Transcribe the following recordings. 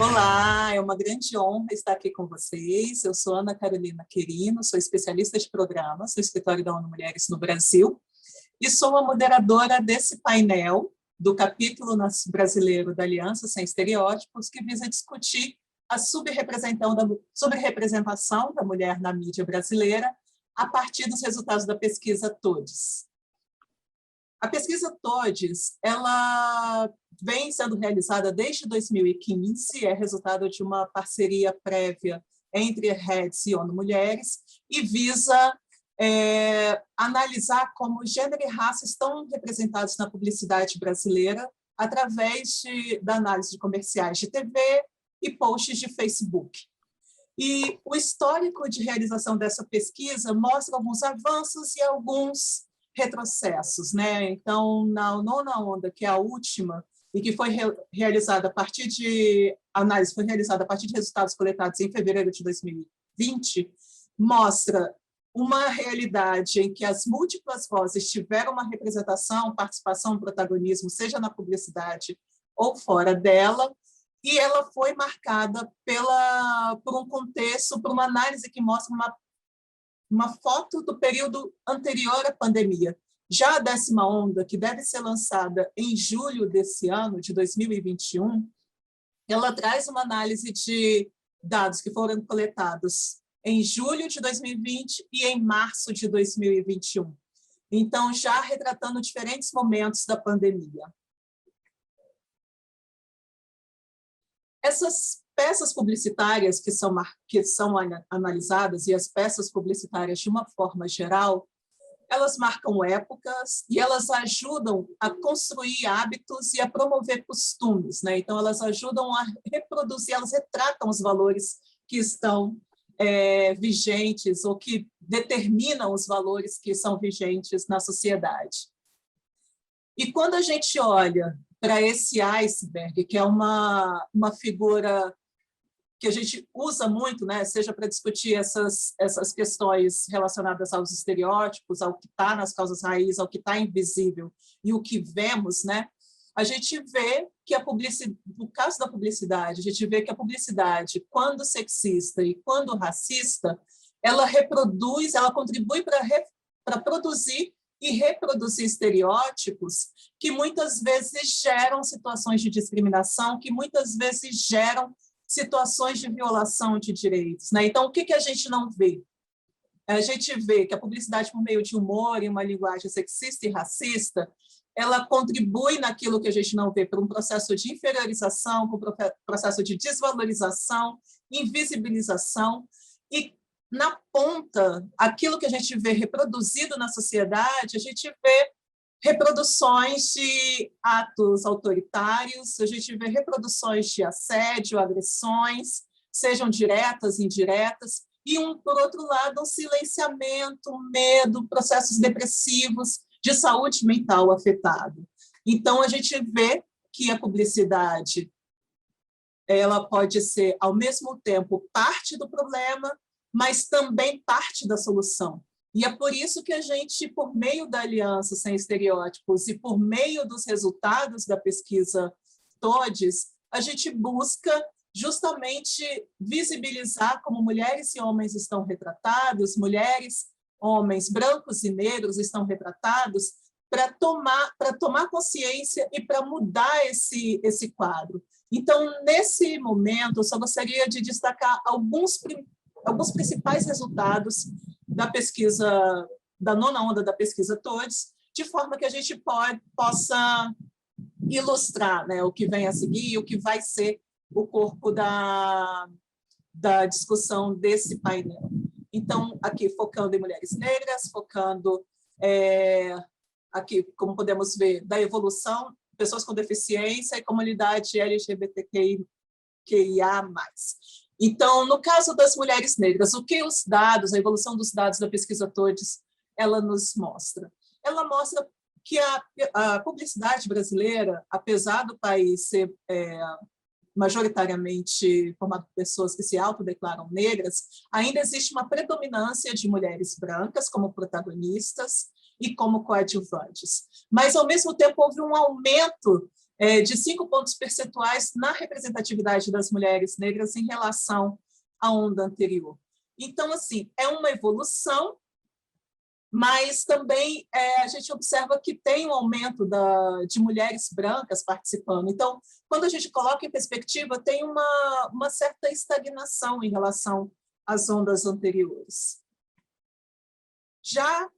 Olá, é uma grande honra estar aqui com vocês. Eu sou Ana Carolina Querino, sou especialista de programas no Escritório da ONU Mulheres no Brasil e sou a moderadora desse painel do capítulo brasileiro da Aliança Sem Estereótipos, que visa discutir a subrepresentação da mulher na mídia brasileira a partir dos resultados da pesquisa TODES. A pesquisa TODES, ela vem sendo realizada desde 2015, é resultado de uma parceria prévia entre REDS e ONU Mulheres, e visa analisar como gênero e raça estão representados na publicidade brasileira através da análise de comerciais de TV e posts de Facebook. E o histórico de realização dessa pesquisa mostra alguns avanços e alguns retrocessos, né? Então, na nona onda, que é a última, e que foi realizada a partir de análise, foi realizada a partir de resultados coletados em fevereiro de 2020, mostra uma realidade em que as múltiplas vozes tiveram uma representação, participação, protagonismo, seja na publicidade ou fora dela, e ela foi marcada por um contexto, por uma análise que mostra uma foto do período anterior à pandemia. Já a 10ª onda, que deve ser lançada em julho desse ano, de 2021, ela traz uma análise de dados que foram coletados em julho de 2020 e em março de 2021. Então, já retratando diferentes momentos da pandemia. Essas peças publicitárias que são analisadas, e as peças publicitárias de uma forma geral, elas marcam épocas e elas ajudam a construir hábitos e a promover costumes, né? Então, elas ajudam a reproduzir, elas retratam os valores que estão vigentes ou que determinam os valores que são vigentes na sociedade. E quando a gente olha para esse iceberg, que é uma figura que a gente usa muito, né, seja para discutir essas questões relacionadas aos estereótipos, ao que está nas causas raiz, ao que está invisível e o que vemos, né, a gente vê que no caso da publicidade, a gente vê que a publicidade, quando sexista e quando racista, ela contribui para produzir e reproduzir estereótipos que muitas vezes geram situações de discriminação, que muitas vezes geram situações de violação de direitos, né? Então, o que a gente não vê? A gente vê que a publicidade, por meio de humor e uma linguagem sexista e racista, ela contribui naquilo que a gente não vê, por um processo de inferiorização, por um processo de desvalorização, invisibilização, e na ponta, aquilo que a gente vê reproduzido na sociedade, a gente vê reproduções de atos autoritários, a gente vê reproduções de assédio, agressões, sejam diretas, indiretas, e, por outro lado, um silenciamento, medo, processos depressivos, de saúde mental afetado. Então, a gente vê que a publicidade ela pode ser, ao mesmo tempo, parte do problema, mas também parte da solução. E é por isso que a gente, por meio da Aliança Sem Estereótipos e por meio dos resultados da pesquisa TODES, a gente busca justamente visibilizar como mulheres e homens estão retratados, mulheres, homens brancos e negros estão retratados, para tomar consciência e para mudar esse quadro. Então, nesse momento, eu só gostaria de destacar alguns principais resultados da pesquisa, da nona onda da pesquisa TODES, de forma que a gente possa ilustrar, né, o que vem a seguir e o que vai ser o corpo da discussão desse painel. Então, aqui focando em mulheres negras, focando aqui, como podemos ver, da evolução, pessoas com deficiência e comunidade LGBTQIA+. Então, no caso das mulheres negras, o que os dados, a evolução dos dados da pesquisa TODES, ela nos mostra? Ela mostra que a publicidade brasileira, apesar do país ser majoritariamente formado por pessoas que se autodeclaram negras, ainda existe uma predominância de mulheres brancas como protagonistas e como coadjuvantes. Mas, ao mesmo tempo, houve um aumento de 5 pontos percentuais na representatividade das mulheres negras em relação à onda anterior. Então, assim, é uma evolução, mas também a gente observa que tem um aumento de mulheres brancas participando. Então, quando a gente coloca em perspectiva, tem uma certa estagnação em relação às ondas anteriores. Já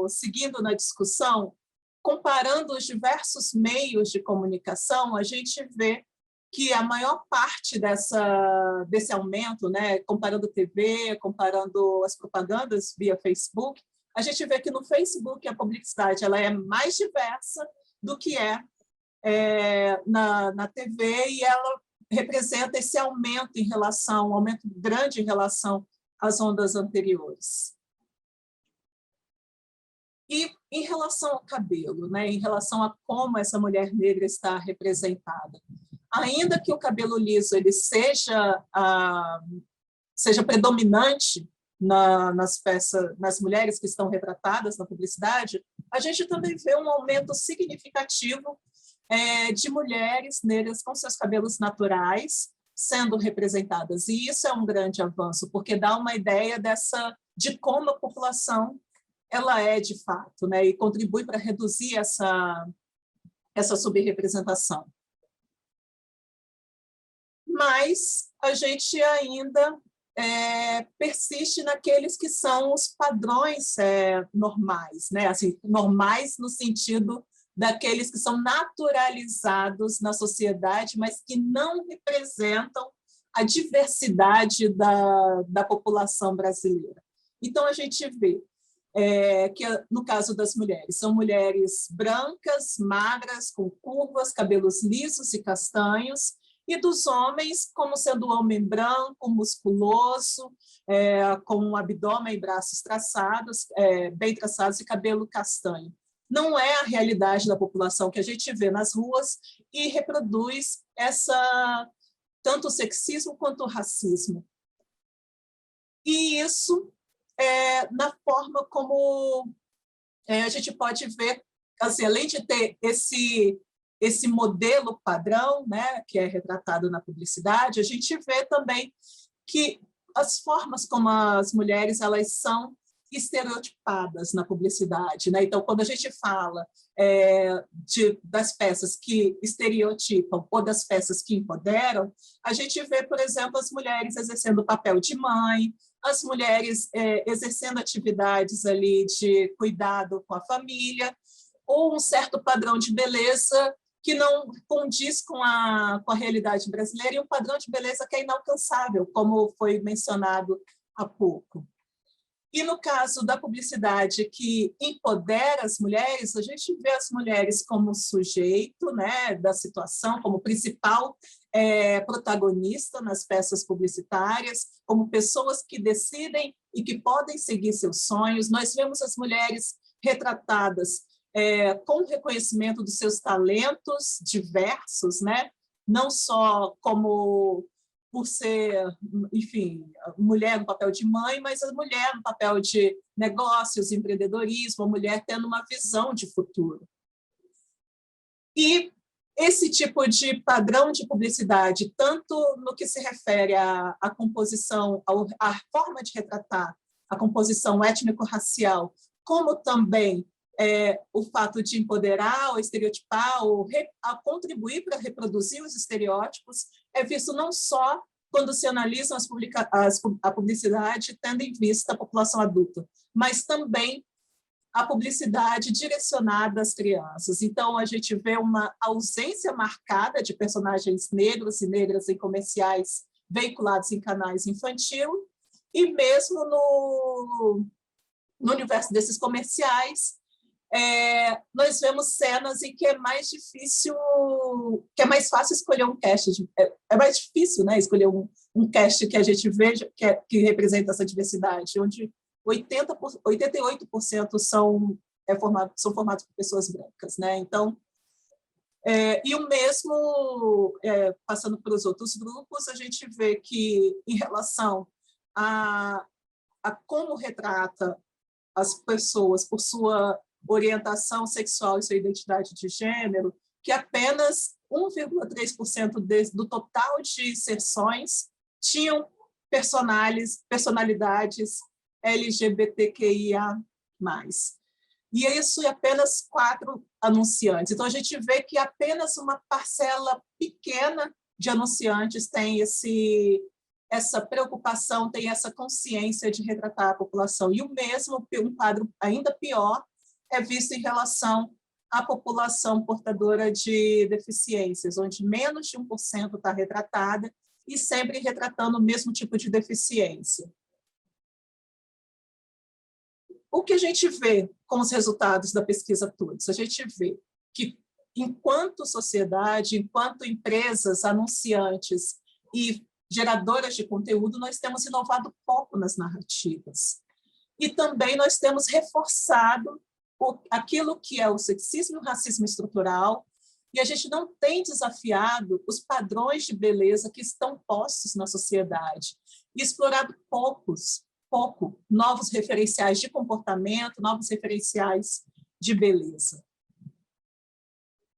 seguindo na discussão, comparando os diversos meios de comunicação, a gente vê que a maior parte desse aumento, né, comparando TV, comparando as propagandas via Facebook, a gente vê que no Facebook a publicidade ela é mais diversa do que na TV, e ela representa esse aumento um aumento grande em relação às ondas anteriores. E em relação ao cabelo, né, em relação a como essa mulher negra está representada, ainda que o cabelo liso ele seja predominante nas mulheres que estão retratadas na publicidade, a gente também vê um aumento significativo de mulheres negras com seus cabelos naturais sendo representadas. E isso é um grande avanço, porque dá uma ideia de como a população ela é de fato, né, e contribui para reduzir essa subrepresentação. Mas a gente ainda persiste naqueles que são os padrões normais, né? Assim, normais no sentido daqueles que são naturalizados na sociedade, mas que não representam a diversidade da população brasileira. Então, a gente vê que, no caso das mulheres, são mulheres brancas, magras, com curvas, cabelos lisos e castanhos, e dos homens como sendo homem branco, musculoso, com um abdômen e braços traçados, bem traçados, e cabelo castanho. Não é a realidade da população que a gente vê nas ruas e reproduz tanto o sexismo quanto o racismo. E isso na forma como a gente pode ver, assim, além de ter esse modelo padrão, né, que é retratado na publicidade, a gente vê também que as formas como as mulheres elas são estereotipadas na publicidade, né? Então, quando a gente fala das peças que estereotipam ou das peças que empoderam, a gente vê, por exemplo, as mulheres exercendo o papel de mãe, as mulheres exercendo atividades ali de cuidado com a família, ou um certo padrão de beleza que não condiz com a realidade brasileira, e um padrão de beleza que é inalcançável, como foi mencionado há pouco. E no caso da publicidade que empodera as mulheres, a gente vê as mulheres como sujeito, né, da situação, como principal protagonista nas peças publicitárias, como pessoas que decidem e que podem seguir seus sonhos. Nós vemos as mulheres retratadas com reconhecimento dos seus talentos diversos, né? Não só como por ser, enfim, mulher no papel de mãe, mas a mulher no papel de negócios, empreendedorismo, a mulher tendo uma visão de futuro. E esse tipo de padrão de publicidade, tanto no que se refere à composição, à forma de retratar a composição étnico-racial, como também o fato de empoderar, ou estereotipar, ou contribuir para reproduzir os estereótipos, é visto não só quando se analisam a publicidade tendo em vista a população adulta, mas também a publicidade direcionada às crianças. Então, a gente vê uma ausência marcada de personagens negros e negras em comerciais veiculados em canais infantil, e mesmo no universo desses comerciais, nós vemos cenas em que é mais difícil, que é mais fácil escolher um cast, é mais difícil, né, escolher um cast que a gente veja, que representa essa diversidade, onde 88% são formados por pessoas brancas, né? Então, e o mesmo, passando para os outros grupos, a gente vê que, em relação a como retrata as pessoas por sua orientação sexual e sua identidade de gênero, que apenas 1,3% do total de inserções tinham personalidades LGBTQIA+. E isso é apenas 4 anunciantes. Então, a gente vê que apenas uma parcela pequena de anunciantes tem essa preocupação, tem essa consciência de retratar a população. E o mesmo, um quadro ainda pior, é visto em relação à população portadora de deficiências, onde menos de 1% está retratada e sempre retratando o mesmo tipo de deficiência. O que a gente vê com os resultados da pesquisa TUDS? A gente vê que, enquanto sociedade, enquanto empresas, anunciantes e geradoras de conteúdo, nós temos inovado pouco nas narrativas. E também nós temos reforçado aquilo que é o sexismo e o racismo estrutural, e a gente não tem desafiado os padrões de beleza que estão postos na sociedade, e explorado pouco novos referenciais de comportamento, novos referenciais de beleza.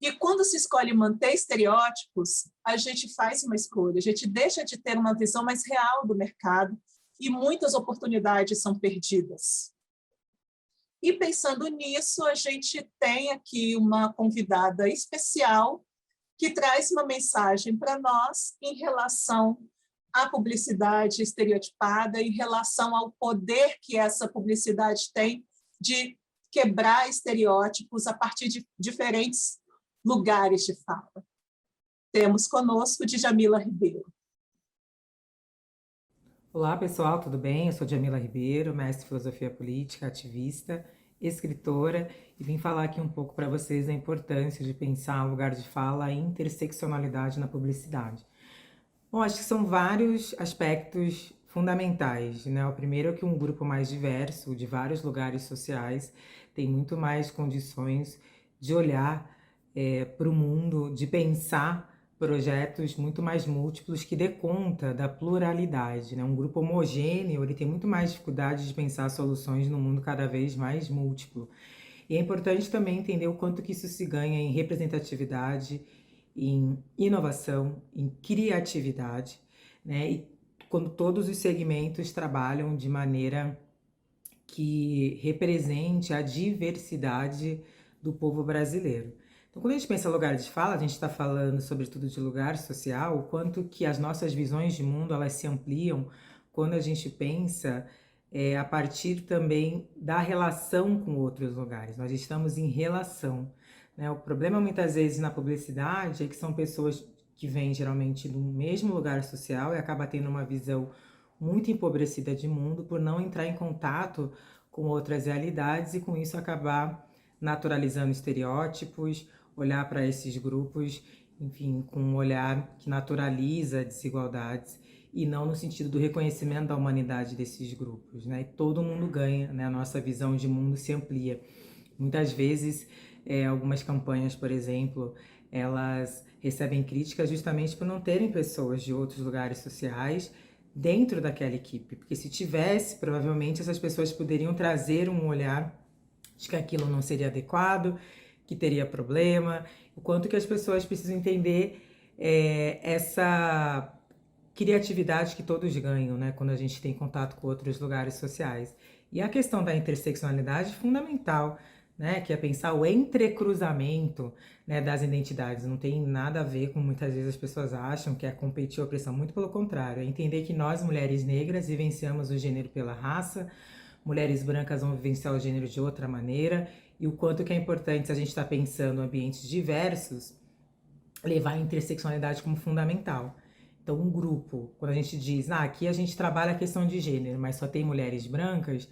E quando se escolhe manter estereótipos, a gente faz uma escolha, a gente deixa de ter uma visão mais real do mercado e muitas oportunidades são perdidas. E pensando nisso, a gente tem aqui uma convidada especial que traz uma mensagem para nós em relação à publicidade estereotipada, em relação ao poder que essa publicidade tem de quebrar estereótipos a partir de diferentes lugares de fala. Temos conosco Djamila Ribeiro. Olá, pessoal, tudo bem? Eu sou Djamila Ribeiro, mestre em Filosofia Política, ativista, escritora, e vim falar aqui um pouco para vocês da importância de pensar o lugar de fala, a interseccionalidade na publicidade. Bom, acho que são vários aspectos fundamentais, né? O primeiro é que um grupo mais diverso, de vários lugares sociais, tem muito mais condições de olhar para o mundo, de pensar projetos muito mais múltiplos que dê conta da pluralidade, né? Um grupo homogêneo, ele tem muito mais dificuldade de pensar soluções no mundo cada vez mais múltiplo. E é importante também entender o quanto que isso se ganha em representatividade, em inovação, em criatividade, né? E quando todos os segmentos trabalham de maneira que represente a diversidade do povo brasileiro. Então, quando a gente pensa em lugar de fala, a gente está falando sobretudo de lugar social, o quanto que as nossas visões de mundo elas se ampliam quando a gente pensa a partir também da relação com outros lugares. Nós estamos em relação, né? O problema muitas vezes na publicidade é que são pessoas que vêm geralmente do mesmo lugar social e acaba tendo uma visão muito empobrecida de mundo por não entrar em contato com outras realidades e com isso acabar naturalizando estereótipos, olhar para esses grupos, enfim, com um olhar que naturaliza desigualdades e não no sentido do reconhecimento da humanidade desses grupos, né? E todo mundo ganha, né? A nossa visão de mundo se amplia. Muitas vezes, algumas campanhas, por exemplo, elas recebem críticas justamente por não terem pessoas de outros lugares sociais dentro daquela equipe, porque se tivesse, provavelmente essas pessoas poderiam trazer um olhar de que aquilo não seria adequado, que teria problema, o quanto que as pessoas precisam entender essa criatividade que todos ganham, né, quando a gente tem contato com outros lugares sociais. E a questão da interseccionalidade é fundamental, né, que é pensar o entrecruzamento, né, das identidades. Não tem nada a ver com muitas vezes as pessoas acham que é competir a opressão, muito pelo contrário, é entender que nós, mulheres negras, vivenciamos o gênero pela raça, mulheres brancas vão vivenciar o gênero de outra maneira, e o quanto que é importante, se a gente está pensando em ambientes diversos, levar a interseccionalidade como fundamental. Então, um grupo, quando a gente diz, aqui a gente trabalha a questão de gênero, mas só tem mulheres brancas,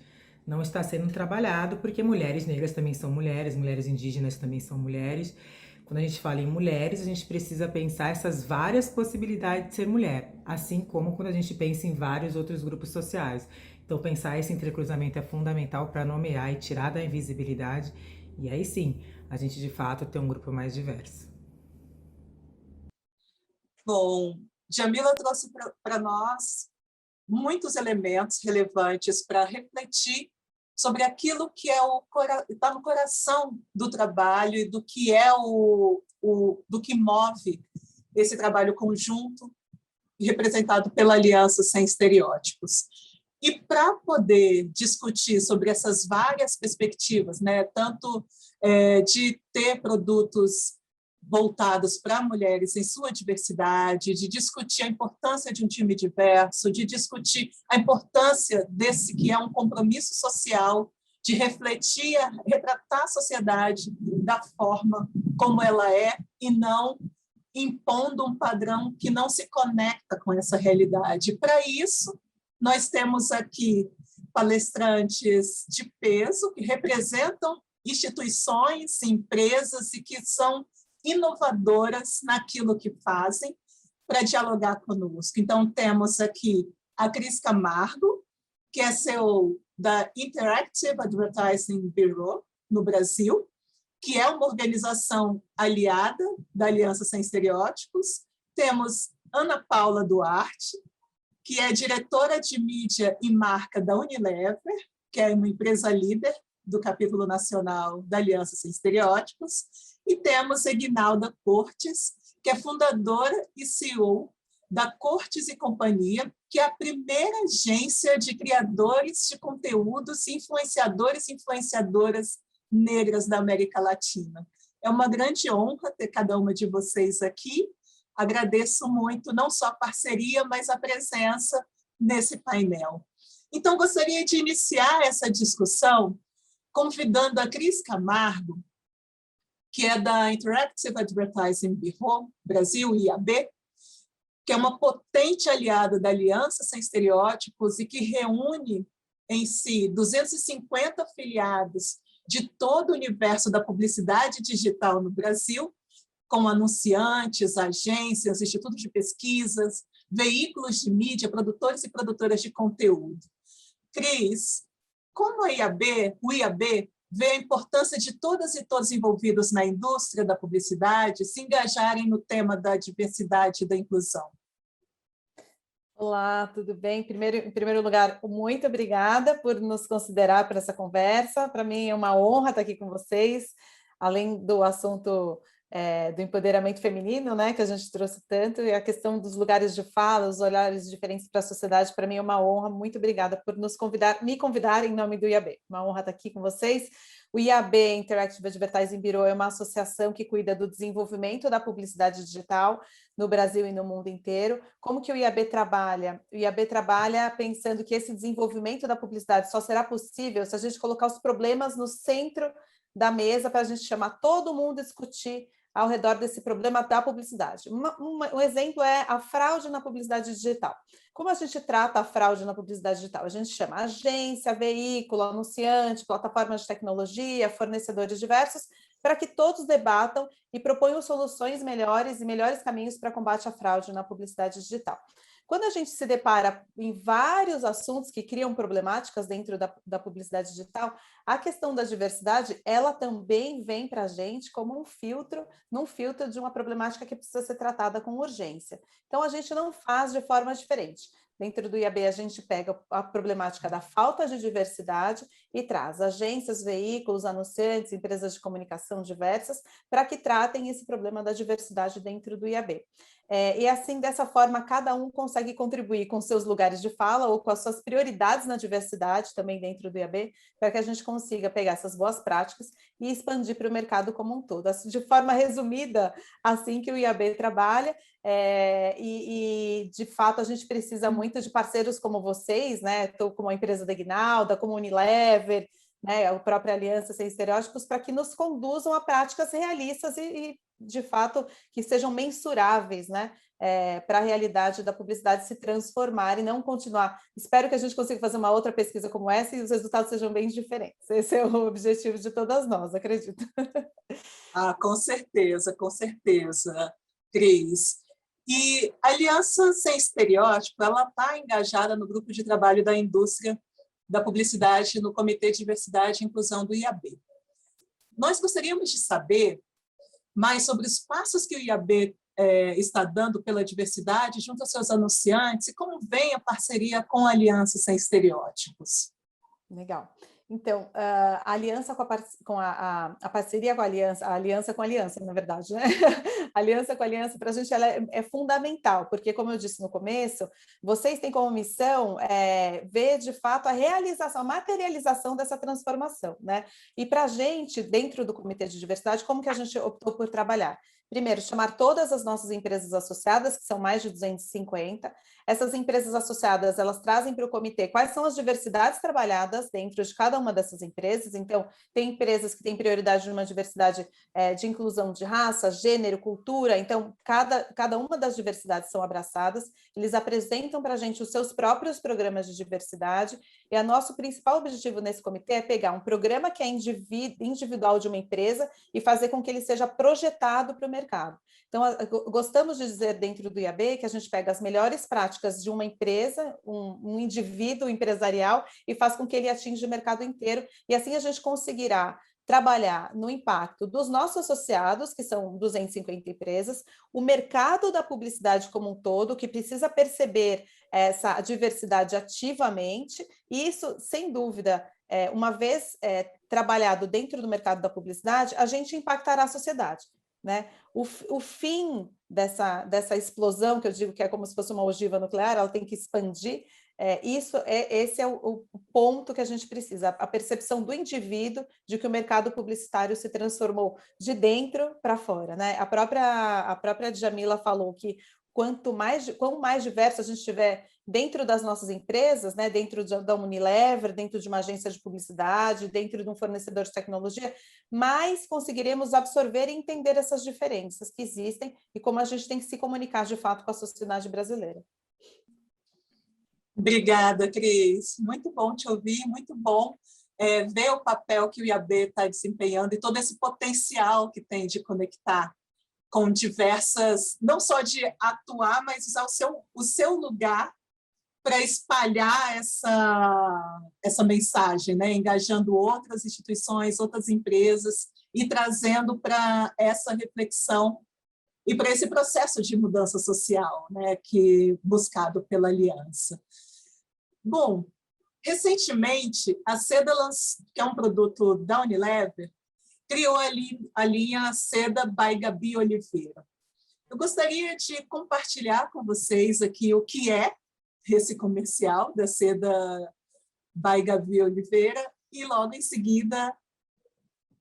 não está sendo trabalhado, porque mulheres negras também são mulheres, mulheres indígenas também são mulheres. Quando a gente fala em mulheres, a gente precisa pensar essas várias possibilidades de ser mulher, assim como quando a gente pensa em vários outros grupos sociais. Então, pensar esse entrecruzamento é fundamental para nomear e tirar da invisibilidade, e aí sim, a gente de fato tem um grupo mais diverso. Bom, Djamila trouxe para nós muitos elementos relevantes para refletir sobre aquilo que está no coração do trabalho e do que é do que move esse trabalho conjunto, representado pela Aliança Sem Estereótipos. E para poder discutir sobre essas várias perspectivas, né, tanto de ter produtos voltados para mulheres em sua diversidade, de discutir a importância de um time diverso, de discutir a importância desse que é um compromisso social, de refletir, retratar a sociedade da forma como ela é e não impondo um padrão que não se conecta com essa realidade. Para isso, nós temos aqui palestrantes de peso que representam instituições, empresas e que são inovadoras naquilo que fazem para dialogar conosco. Então, temos aqui a Cris Camargo, que é CEO da Interactive Advertising Bureau, no Brasil, que é uma organização aliada da Aliança Sem Estereótipos. Temos Ana Paula Duarte, que é diretora de mídia e marca da Unilever, que é uma empresa líder do capítulo nacional da Aliança Sem Estereótipos. E temos Eguinalda Cortes, que é fundadora e CEO da Cortes e Companhia, que é a primeira agência de criadores de conteúdos, influenciadores e influenciadoras negras da América Latina. É uma grande honra ter cada uma de vocês aqui. Agradeço muito não só a parceria, mas a presença nesse painel. Então, gostaria de iniciar essa discussão convidando a Cris Camargo, que é da Interactive Advertising Bureau, Brasil, IAB, que é uma potente aliada da Aliança Sem Estereótipos e que reúne em si 250 afiliados de todo o universo da publicidade digital no Brasil, como anunciantes, agências, institutos de pesquisas, veículos de mídia, produtores e produtoras de conteúdo. Cris, como o IAB vê a importância de todas e todos envolvidos na indústria da publicidade se engajarem no tema da diversidade e da inclusão? Olá, tudo bem? Em primeiro lugar, muito obrigada por nos considerar para essa conversa. Para mim é uma honra estar aqui com vocês, além do assunto do empoderamento feminino, né, que a gente trouxe tanto, e a questão dos lugares de fala, os olhares diferentes para a sociedade, para mim é uma honra. Muito obrigada por me convidar em nome do IAB. Uma honra estar aqui com vocês. O IAB, Interactive Advertising Bureau, é uma associação que cuida do desenvolvimento da publicidade digital no Brasil e no mundo inteiro. Como que o IAB trabalha? O IAB trabalha pensando que esse desenvolvimento da publicidade só será possível se a gente colocar os problemas no centro da mesa para a gente chamar todo mundo a discutir ao redor desse problema da publicidade. Um exemplo é a fraude na publicidade digital. Como a gente trata a fraude na publicidade digital? A gente chama agência, veículo, anunciante, plataformas de tecnologia, fornecedores diversos, para que todos debatam e proponham soluções melhores e melhores caminhos para combate à fraude na publicidade digital. Quando a gente se depara em vários assuntos que criam problemáticas dentro da publicidade digital, a questão da diversidade, ela também vem para a gente como num filtro de uma problemática que precisa ser tratada com urgência. Então, a gente não faz de forma diferente. Dentro do IAB, a gente pega a problemática da falta de diversidade e traz agências, veículos, anunciantes, empresas de comunicação diversas para que tratem esse problema da diversidade dentro do IAB. E assim, dessa forma, cada um consegue contribuir com seus lugares de fala ou com as suas prioridades na diversidade também dentro do IAB, para que a gente consiga pegar essas boas práticas e expandir para o mercado como um todo. De forma resumida, assim que o IAB trabalha, de fato, a gente precisa muito de parceiros como vocês, né? Como a empresa da Eguinalda, como a Unilever, né? A própria Aliança Sem Estereótipos, para que nos conduzam a práticas realistas e de fato, que sejam mensuráveis, né? Para a realidade da publicidade se transformar e não continuar. Espero que a gente consiga fazer uma outra pesquisa como essa e os resultados sejam bem diferentes. Esse é o objetivo de todas nós, acredito. Com certeza, Cris. E a Aliança Sem Estereótipo, ela está engajada no grupo de trabalho da indústria da publicidade no Comitê de Diversidade e Inclusão do IAB. Nós gostaríamos de saber mais sobre os passos que o IAB está dando pela diversidade junto aos seus anunciantes e como vem a parceria com a Aliança Sem Estereótipos. Legal. Então, a aliança a parceria com a aliança com a aliança, na verdade, né? A aliança com a aliança, para a gente, ela é fundamental, porque, como eu disse no começo, vocês têm como missão ver, de fato, a realização, a materialização dessa transformação, né? E para a gente, dentro do Comitê de Diversidade, como que a gente optou por trabalhar? Primeiro, chamar todas as nossas empresas associadas, que são mais de 250. Essas empresas associadas, elas trazem para o comitê quais são as diversidades trabalhadas dentro de cada uma dessas empresas. Então, tem empresas que têm prioridade numa diversidade de inclusão de raça, gênero, cultura. Então, cada uma das diversidades são abraçadas. Eles apresentam para a gente os seus próprios programas de diversidade. E o nosso principal objetivo nesse comitê é pegar um programa que é individual de uma empresa e fazer com que ele seja projetado para o mercado. Então, gostamos de dizer dentro do IAB que a gente pega as melhores práticas de uma empresa, um indivíduo empresarial, e faz com que ele atinja o mercado inteiro, e assim a gente conseguirá trabalhar no impacto dos nossos associados, que são 250 empresas, o mercado da publicidade como um todo, que precisa perceber essa diversidade ativamente, e isso, sem dúvida, uma vez trabalhado dentro do mercado da publicidade, a gente impactará a sociedade. Né? O fim dessa explosão, que eu digo que é como se fosse uma ogiva nuclear, ela tem que expandir, esse é o ponto que a gente precisa, a percepção do indivíduo de que o mercado publicitário se transformou de dentro para fora. Né? A própria Djamila falou que quanto mais diverso a gente tiver dentro das nossas empresas, né, dentro da Unilever, dentro de uma agência de publicidade, dentro de um fornecedor de tecnologia, mais conseguiremos absorver e entender essas diferenças que existem e como a gente tem que se comunicar de fato com a sociedade brasileira. Obrigada, Cris. Muito bom te ouvir, muito bom ver o papel que o IAB está desempenhando e todo esse potencial que tem de conectar com diversas, não só de atuar, mas usar o seu lugar para espalhar essa mensagem, né? Engajando outras instituições, outras empresas e trazendo para essa reflexão e para esse processo de mudança social, né? Que buscado pela Aliança. Bom, recentemente, a Seda, que é um produto da Unilever, criou a linha Seda by Gabi Oliveira. Eu gostaria de compartilhar com vocês aqui o que é esse comercial da Seda by Gabi Oliveira e logo em seguida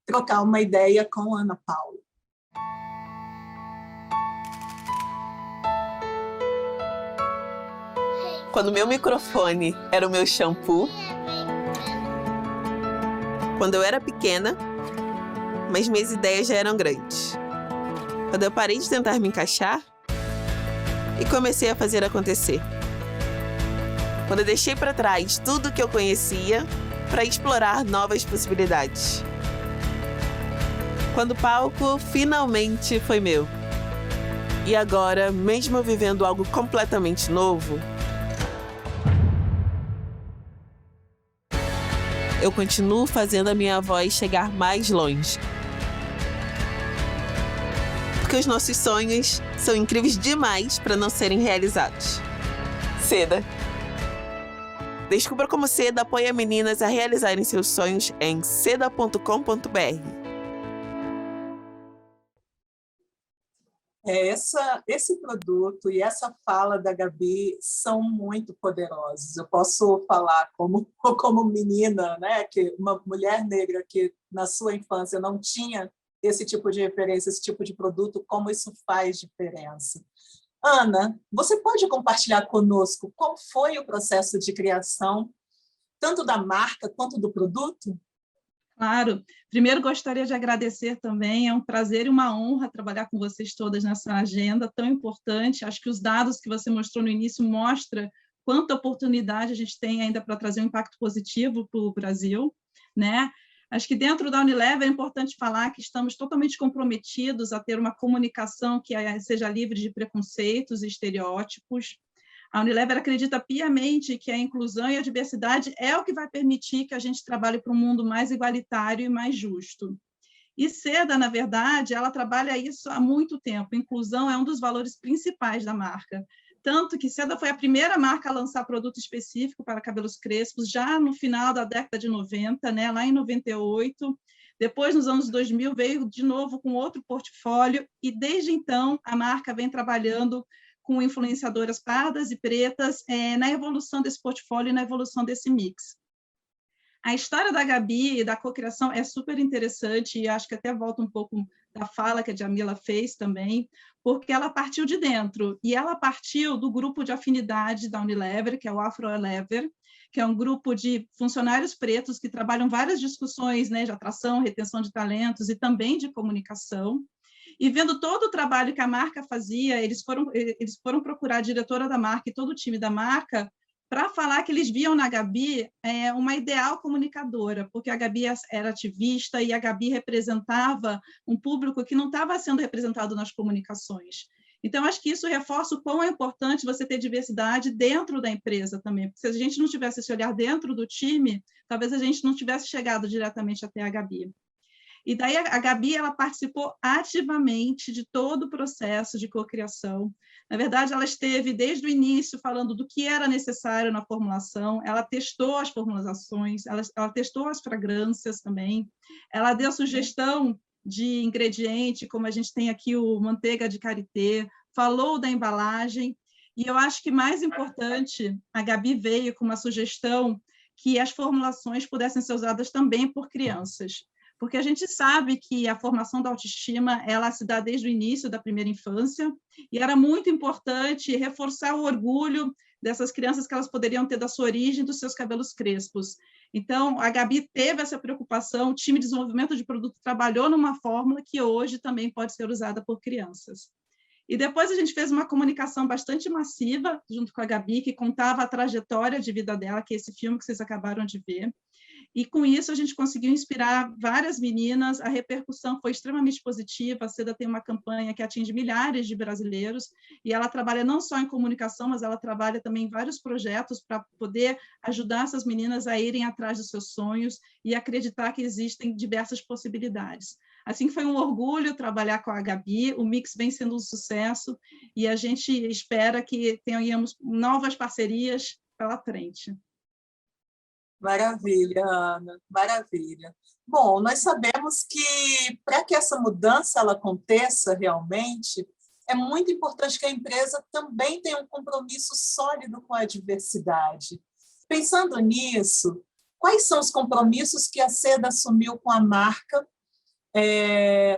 trocar uma ideia com a Ana Paula. Quando meu microfone era o meu shampoo, quando eu era pequena, mas minhas ideias já eram grandes. Quando eu parei de tentar me encaixar e comecei a fazer acontecer. Quando eu deixei para trás tudo que eu conhecia para explorar novas possibilidades. Quando o palco finalmente foi meu. E agora, mesmo vivendo algo completamente novo, eu continuo fazendo a minha voz chegar mais longe. Porque os nossos sonhos são incríveis demais para não serem realizados. Seda. Descubra como Seda apoia meninas a realizarem seus sonhos em seda.com.br. Esse produto e essa fala da Gabi são muito poderosos. Eu posso falar como menina, né, que uma mulher negra que na sua infância não tinha esse tipo de referência, esse tipo de produto, como isso faz diferença. Ana, você pode compartilhar conosco qual foi o processo de criação, tanto da marca quanto do produto? Claro. Primeiro, gostaria de agradecer também. É um prazer e uma honra trabalhar com vocês todas nessa agenda tão importante. Acho que os dados que você mostrou no início mostram quanta oportunidade a gente tem ainda para trazer um impacto positivo para o Brasil, né? Acho que dentro da Unilever é importante falar que estamos totalmente comprometidos a ter uma comunicação que seja livre de preconceitos e estereótipos. A Unilever acredita piamente que a inclusão e a diversidade é o que vai permitir que a gente trabalhe para um mundo mais igualitário e mais justo. E Seda, na verdade, ela trabalha isso há muito tempo. Inclusão é um dos valores principais da marca. tanto que Seda foi a primeira marca a lançar produto específico para cabelos crespos, já no final da década de 90, né, lá em 98. Depois, nos anos 2000, veio de novo com outro portfólio, e desde então a marca vem trabalhando com influenciadoras pardas e pretas na evolução desse portfólio e na evolução desse mix. A história da Gabi e da cocriação é super interessante, e acho que até volta um pouco da fala que a Djamila fez também, porque ela partiu de dentro, e ela partiu do grupo de afinidade da Unilever, que é o Afro-Elever, que é um grupo de funcionários pretos que trabalham várias discussões, né, de atração, retenção de talentos e também de comunicação. E vendo todo o trabalho que a marca fazia, eles foram procurar a diretora da marca e todo o time da marca para falar que eles viam na Gabi uma ideal comunicadora, porque a Gabi era ativista e a Gabi representava um público que não estava sendo representado nas comunicações. Então, acho que isso reforça o quão é importante você ter diversidade dentro da empresa também, porque se a gente não tivesse esse olhar dentro do time, talvez a gente não tivesse chegado diretamente até a Gabi. E daí a Gabi ela participou ativamente de todo o processo de cocriação. Na verdade, ela esteve desde o início falando do que era necessário na formulação, ela testou as formulações, ela testou as fragrâncias também, ela deu sugestão de ingrediente, como a gente tem aqui o manteiga de karité, falou da embalagem, e eu acho que mais importante, a Gabi veio com uma sugestão que as formulações pudessem ser usadas também por crianças. Porque a gente sabe que a formação da autoestima ela se dá desde o início da primeira infância, e era muito importante reforçar o orgulho dessas crianças que elas poderiam ter da sua origem, dos seus cabelos crespos. Então, a Gabi teve essa preocupação, o time de desenvolvimento de produto trabalhou numa fórmula que hoje também pode ser usada por crianças. E depois a gente fez uma comunicação bastante massiva, junto com a Gabi, que contava a trajetória de vida dela, que é esse filme que vocês acabaram de ver. E, com isso, a gente conseguiu inspirar várias meninas, a repercussão foi extremamente positiva, a Seda tem uma campanha que atinge milhares de brasileiros, e ela trabalha não só em comunicação, mas ela trabalha também em vários projetos para poder ajudar essas meninas a irem atrás dos seus sonhos e acreditar que existem diversas possibilidades. Assim que foi um orgulho trabalhar com a Gabi, o mix vem sendo um sucesso, e a gente espera que tenhamos novas parcerias pela frente. Maravilha, Ana, maravilha. Bom, nós sabemos que para que essa mudança ela aconteça realmente, é muito importante que a empresa também tenha um compromisso sólido com a diversidade. Pensando nisso, quais são os compromissos que a Seda assumiu com a marca,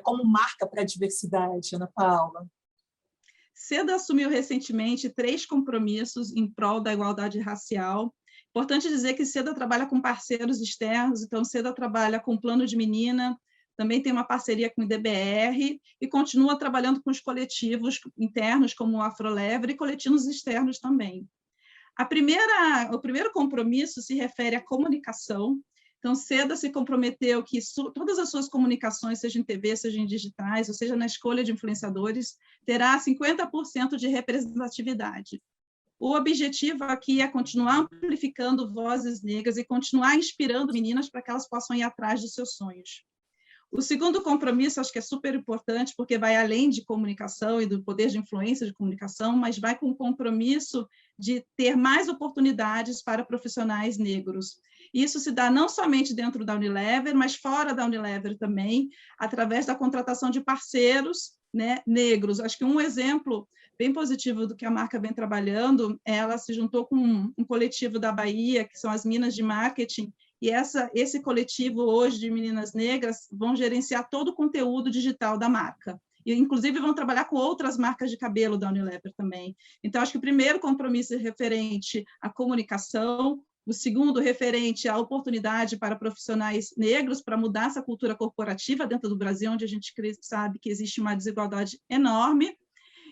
como marca para a diversidade, Ana Paula? Seda assumiu recentemente 3 compromissos em prol da igualdade racial. Importante dizer que Seda trabalha com parceiros externos, então Seda trabalha com o Plano de Menina, também tem uma parceria com o IDBR e continua trabalhando com os coletivos internos, como o Afro-Elever, e coletivos externos também. O primeiro compromisso se refere à comunicação. Então, Seda se comprometeu que todas as suas comunicações, seja em TV, seja em digitais, ou seja na escolha de influenciadores, terá 50% de representatividade. O objetivo aqui é continuar amplificando vozes negras e continuar inspirando meninas para que elas possam ir atrás dos seus sonhos. O segundo compromisso, acho que é super importante, porque vai além de comunicação e do poder de influência de comunicação, mas vai com o compromisso de ter mais oportunidades para profissionais negros. Isso se dá não somente dentro da Unilever, mas fora da Unilever também, através da contratação de parceiros, né, negros. Acho que um exemplo bem positivo do que a marca vem trabalhando, ela se juntou com um coletivo da Bahia, que são as Minas de Marketing, e esse coletivo hoje de meninas negras vão gerenciar todo o conteúdo digital da marca. E, inclusive, vão trabalhar com outras marcas de cabelo da Unilever também. Então, acho que o primeiro compromisso é referente à comunicação, o segundo referente à oportunidade para profissionais negros para mudar essa cultura corporativa dentro do Brasil, onde a gente sabe que existe uma desigualdade enorme.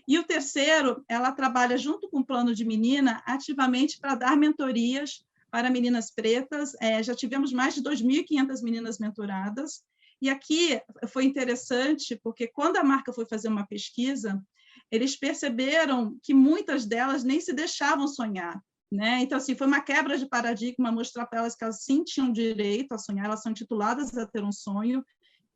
E o terceiro, ela trabalha junto com o Plano de Menina ativamente para dar mentorias para meninas pretas. Já tivemos mais de 2.500 meninas mentoradas. E aqui foi interessante, porque quando a marca foi fazer uma pesquisa, eles perceberam que muitas delas nem se deixavam sonhar, né? Então, assim, foi uma quebra de paradigma mostrar para elas que elas sim tinham direito a sonhar, elas são tituladas a ter um sonho.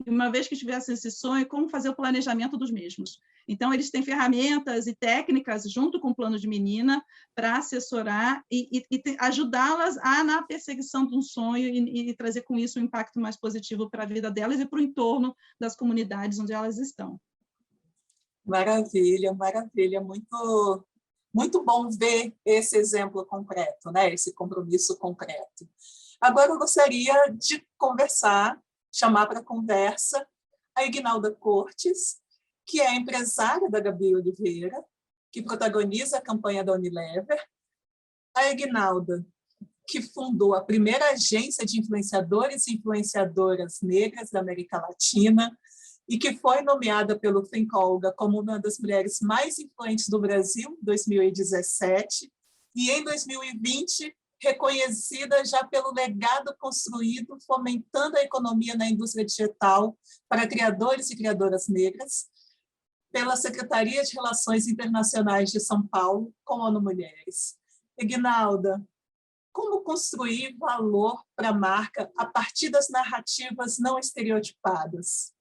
e uma vez que tivesse esse sonho, como fazer o planejamento dos mesmos. Então, eles têm ferramentas e técnicas, junto com o Plano de Menina, para assessorar e ajudá-las na perseguição de um sonho e trazer com isso um impacto mais positivo para a vida delas e para o entorno das comunidades onde elas estão. Maravilha, maravilha. Muito, muito bom ver esse exemplo concreto, né? Esse compromisso concreto. Agora, eu gostaria de chamar para conversa a Ignalda Cortes, que é empresária da Gabi Oliveira, que protagoniza a campanha da Unilever. A Ignalda, que fundou a primeira agência de influenciadores e influenciadoras negras da América Latina e que foi nomeada pelo Think Olga como uma das mulheres mais influentes do Brasil em 2017 e, em 2020, reconhecida já pelo legado construído fomentando a economia na indústria digital para criadores e criadoras negras, pela Secretaria de Relações Internacionais de São Paulo com a ONU Mulheres. Ignalda, como construir valor para a marca a partir das narrativas não estereotipadas?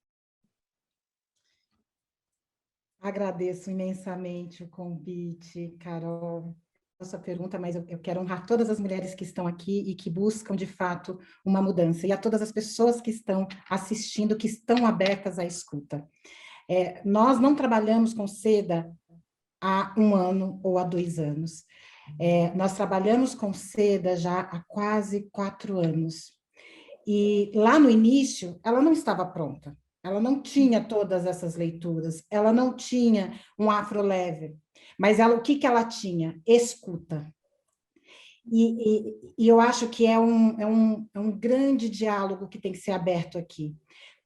Agradeço imensamente o convite, Carol, a sua pergunta, mas eu quero honrar todas as mulheres que estão aqui e que buscam, de fato, uma mudança, e a todas as pessoas que estão assistindo, que estão abertas à escuta. Nós não trabalhamos com seda há 1 ano ou há 2 anos. Nós trabalhamos com seda já há quase 4 anos. E lá no início, ela não estava pronta. Ela não tinha todas essas leituras, ela não tinha um afro leve, mas o que ela tinha? Escuta. E eu acho que é um grande diálogo que tem que ser aberto aqui.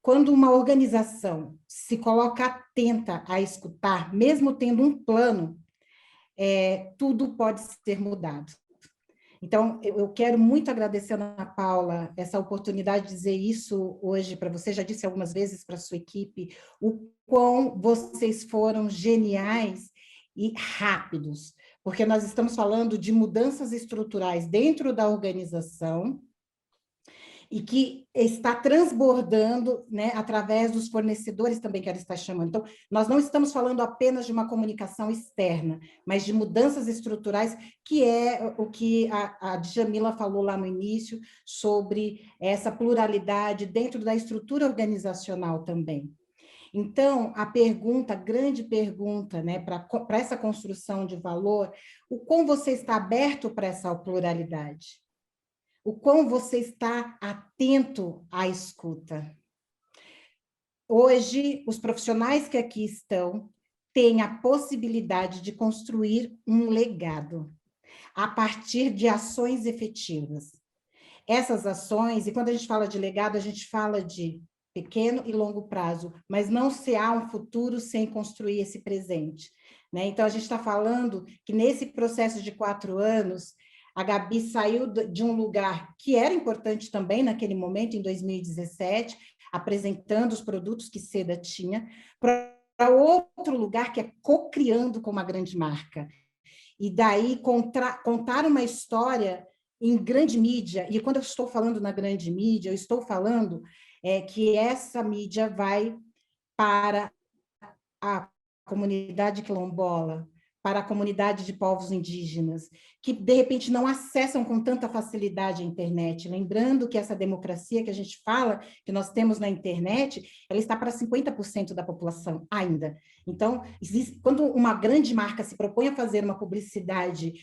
Quando uma organização se coloca atenta a escutar, mesmo tendo um plano, tudo pode ser mudado. Então, eu quero muito agradecer, Ana Paula, essa oportunidade de dizer isso hoje para você. Já disse algumas vezes para a sua equipe o quão vocês foram geniais e rápidos, porque nós estamos falando de mudanças estruturais dentro da organização e que está transbordando, né, através dos fornecedores também que ela está chamando. Então, nós não estamos falando apenas de uma comunicação externa, mas de mudanças estruturais, que é o que a Djamila falou lá no início, sobre essa pluralidade dentro da estrutura organizacional também. Então, a grande pergunta, né, para essa construção de valor, o quão você está aberto para essa pluralidade? O quão você está atento à escuta. Hoje, os profissionais que aqui estão têm a possibilidade de construir um legado a partir de ações efetivas. Essas ações, e quando a gente fala de legado, a gente fala de pequeno e longo prazo, mas não se há um futuro sem construir esse presente, né? Então, a gente está falando que nesse processo de 4 anos, a Gabi saiu de um lugar que era importante também naquele momento, em 2017, apresentando os produtos que Seda tinha, para outro lugar que é co-criando com uma grande marca. E daí contar uma história em grande mídia, e quando eu estou falando na grande mídia, eu estou falando que essa mídia vai para a comunidade quilombola, para a comunidade de povos indígenas, que, de repente, não acessam com tanta facilidade a internet. Lembrando que essa democracia que a gente fala, que nós temos na internet, ela está para 50% da população ainda. Então, quando uma grande marca se propõe a fazer uma publicidade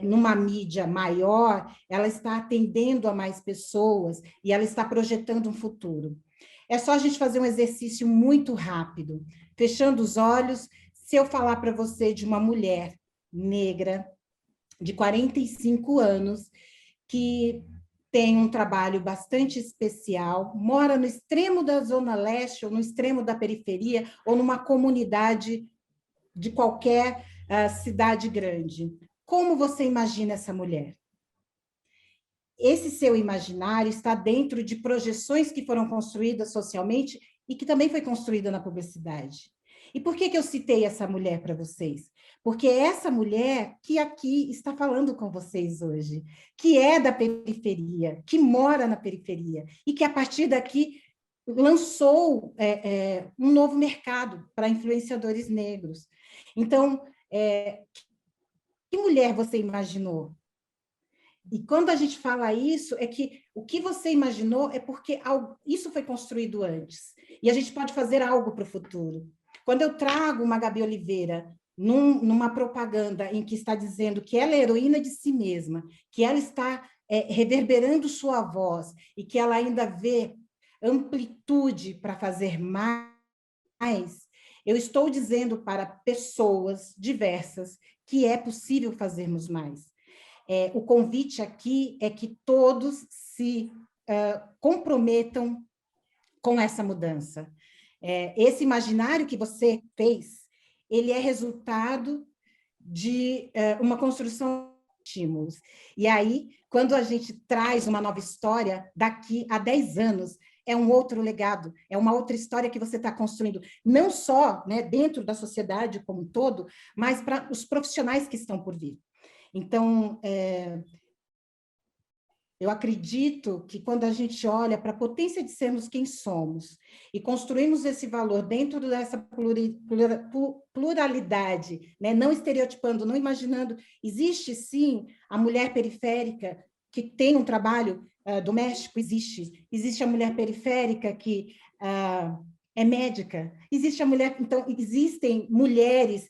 numa mídia maior, ela está atendendo a mais pessoas e ela está projetando um futuro. É só a gente fazer um exercício muito rápido, fechando os olhos. Se eu falar para você de uma mulher negra de 45 anos, que tem um trabalho bastante especial, mora no extremo da Zona Leste, ou no extremo da periferia, ou numa comunidade de qualquer cidade grande. Como você imagina essa mulher? Esse seu imaginário está dentro de projeções que foram construídas socialmente e que também foi construída na publicidade. E por que eu citei essa mulher para vocês? Porque é essa mulher que aqui está falando com vocês hoje, que é da periferia, que mora na periferia, e que a partir daqui lançou um novo mercado para influenciadores negros. Então, que mulher você imaginou? E quando a gente fala isso, é que o que você imaginou é porque isso foi construído antes. E a gente pode fazer algo para o futuro. Quando eu trago uma Gabi Oliveira numa propaganda em que está dizendo que ela é heroína de si mesma, que ela está reverberando sua voz e que ela ainda vê amplitude para fazer mais, eu estou dizendo para pessoas diversas que é possível fazermos mais. O convite aqui é que todos se comprometam com essa mudança. Esse imaginário que você fez, ele é resultado de uma construção de estímulos. E aí, quando a gente traz uma nova história, daqui a 10 anos, é um outro legado, é uma outra história que você está construindo, não só, né, dentro da sociedade como um todo, mas para os profissionais que estão por vir. Então, eu acredito que quando a gente olha para a potência de sermos quem somos e construímos esse valor dentro dessa pluralidade, né? Não estereotipando, não imaginando, existe sim a mulher periférica que tem um trabalho doméstico, existe a mulher periférica que é médica, existe a mulher, então existem mulheres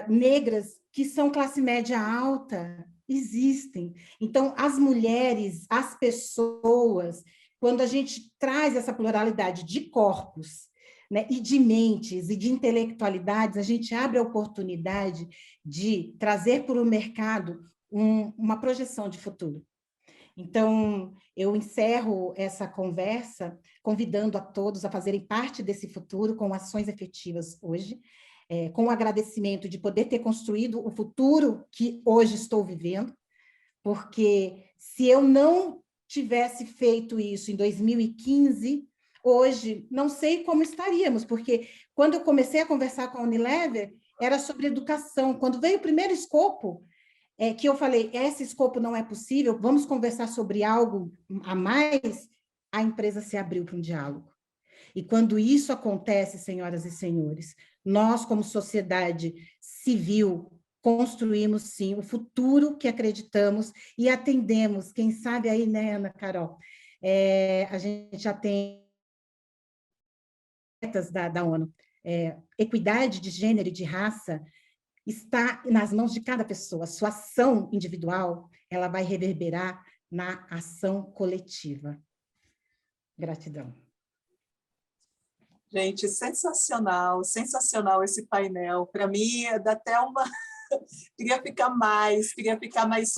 negras que são classe média alta, existem. Então, as mulheres, as pessoas, quando a gente traz essa pluralidade de corpos, né, e de mentes e de intelectualidades, a gente abre a oportunidade de trazer para o mercado uma projeção de futuro. Então, eu encerro essa conversa convidando a todos a fazerem parte desse futuro com ações efetivas hoje, com o agradecimento de poder ter construído o futuro que hoje estou vivendo, porque se eu não tivesse feito isso em 2015, hoje não sei como estaríamos, porque quando eu comecei a conversar com a Unilever, era sobre educação. Quando veio o primeiro escopo, que eu falei, esse escopo não é possível, vamos conversar sobre algo a mais, a empresa se abriu para um diálogo. E quando isso acontece, senhoras e senhores, nós, como sociedade civil, construímos, sim, o futuro que acreditamos e atendemos. Quem sabe aí, né, Ana Carol? A gente já tem metas da ONU. Equidade de gênero e de raça está nas mãos de cada pessoa. Sua ação individual, ela vai reverberar na ação coletiva. Gratidão. Gente, sensacional, sensacional esse painel. Para mim, dá até uma... queria ficar mais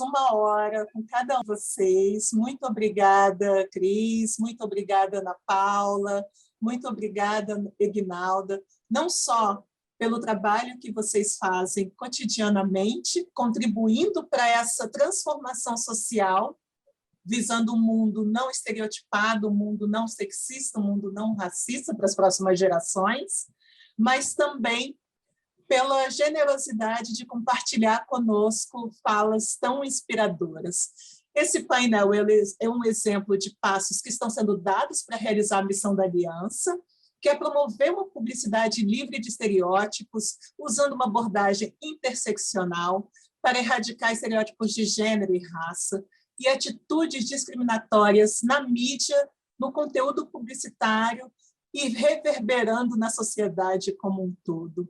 1 hora com cada um de vocês. Muito obrigada, Cris, muito obrigada, Ana Paula, muito obrigada, Egnalda, não só pelo trabalho que vocês fazem cotidianamente, contribuindo para essa transformação social, visando um mundo não estereotipado, um mundo não sexista, um mundo não racista para as próximas gerações, mas também pela generosidade de compartilhar conosco falas tão inspiradoras. Esse painel é um exemplo de passos que estão sendo dados para realizar a missão da Aliança, que é promover uma publicidade livre de estereótipos, usando uma abordagem interseccional para erradicar estereótipos de gênero e raça, e atitudes discriminatórias na mídia, no conteúdo publicitário e reverberando na sociedade como um todo.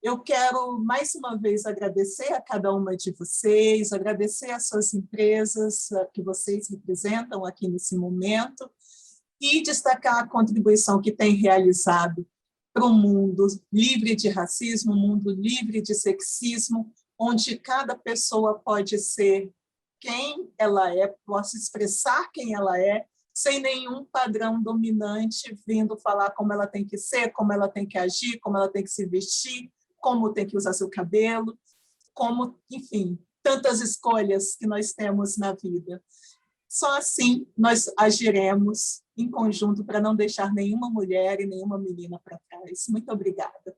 Eu quero, mais uma vez, agradecer a cada uma de vocês, agradecer às suas empresas que vocês representam aqui nesse momento e destacar a contribuição que têm realizado para um mundo livre de racismo, um mundo livre de sexismo, onde cada pessoa pode ser quem ela é, possa expressar quem ela é, sem nenhum padrão dominante vindo falar como ela tem que ser, como ela tem que agir, como ela tem que se vestir, como tem que usar seu cabelo, como, enfim, tantas escolhas que nós temos na vida. Só assim nós agiremos em conjunto para não deixar nenhuma mulher e nenhuma menina para trás. Muito obrigada.